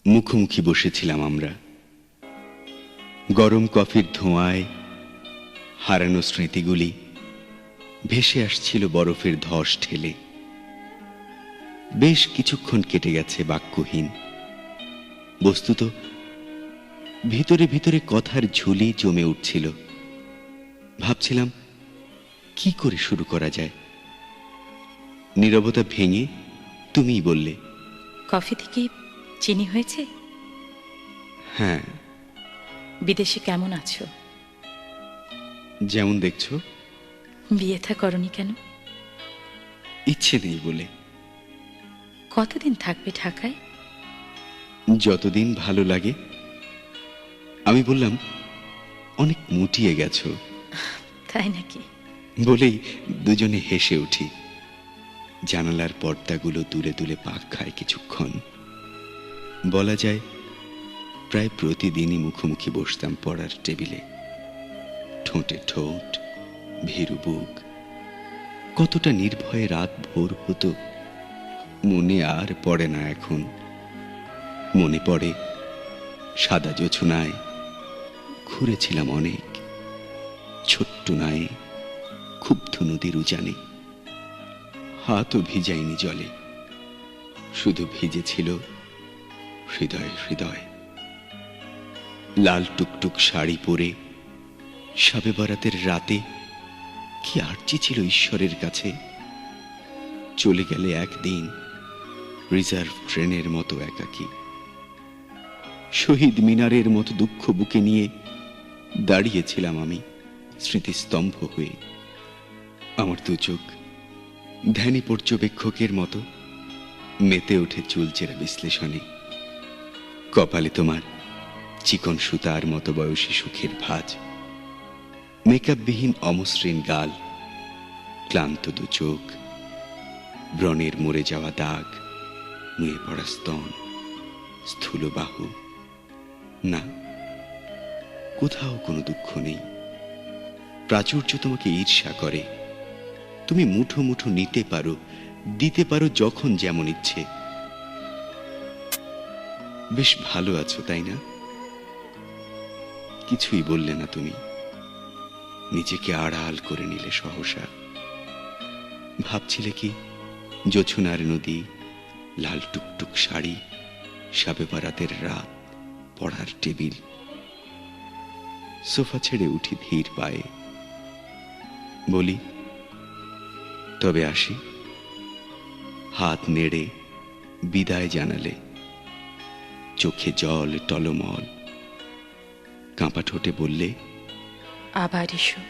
মুখোমুখি বসেছিলাম আমরা, গরম কফির ধোঁয়ায় হারানো স্মৃতিগুলি ভেসে আসছিল বরফের ধস ঠেলে। বেশ কিছুক্ষণ কেটে গেছে বাক্যহীন। বস্তুত ভিতরে ভিতরে কথার ঝুলি জমে উঠছিল। ভাবছিলাম কি করে শুরু করা যায়। নীরবতা ভেঙে তুমিই বললে, কফি থেকে চিনি হয়েছে? হ্যাঁ। বিদেশে কেমন আছো? যেমন দেখছো। বিয়ে থা করনি কেন? ইচ্ছে নেই বলে। কতদিন থাকবে ঢাকায়? যতদিন ভালো লাগে। আমি বললাম, অনেক মুটিয়ে গেছো। তাই নাকি? বলেই দুজনে হেসে উঠি। জানালার পর্দাগুলো তুলে তুলে পাক খায় কিছুক্ষণ। বলা যায় প্রায় প্রতিদিনই মুখোমুখি বসতাম পড়ার টেবিলে। ঠোঁটে ঠোঁট, ভীরু বুক। কতটা নির্ভয়ে রাত ভোর হতো মনে আর পড়ে না এখন। মনে পড়ে সাদা জোছনায় ঘুরেছিলাম অনেক, ছোট্ট নায়ে ক্ষুব্ধ নদীর উজানে। হাতও ভিজাইনি জলে, শুধু ভিজেছিল হৃদয় হৃদয়। লাল টুকটুক শাড়ি পরে শবে বরাতের রাতে কি আর্জি ছিল ঈশ্বরের কাছে। চলে গেলে একদিন রিজার্ভ ট্রেনের মতো একাকী। শহীদ মিনারের মতো দুঃখ বুকে নিয়ে দাঁড়িয়েছিলাম আমি স্মৃতিস্তম্ভ হয়ে। আমার দু চোখ ধ্যানী পর্যবেক্ষকের মতো মেতে ওঠে চুলচেরা বিশ্লেষণে। কপালে তোমার চিকন সুতার মতো বয়সী সুখের ভাঁজ, মেকআপবিহীন অমসৃণ গাল, ক্লান্ত দু চোখ, ব্রণের মরে যাওয়া দাগ, নুয়ে পড়া স্তন, স্থূল বাহু। না, কোথাও কোনো দুঃখ নেই। প্রাচুর্য তোমাকে ঈর্ষা করে। তুমি মুঠো মুঠো নিতে পারো, দিতে পারো যখন যেমন ইচ্ছে। বেশ ভালো আছো তাই না? কিছুই বললে না তুমি। নিজেকে আড়াল করে নিলে সহসা। ভাবছিলে কি জোছনার নদী, লাল টুকটুক শাড়ি, শবে বরাতের রাত, পড়ার টেবিল। সোফা ছেড়ে উঠি ধীর পায়ে। বলি, তবে আসি। হাত নেড়ে বিদায় জানালে। চোখে জল টলমল। কাঁপা ঠোঁটে বললে, আবার এসো।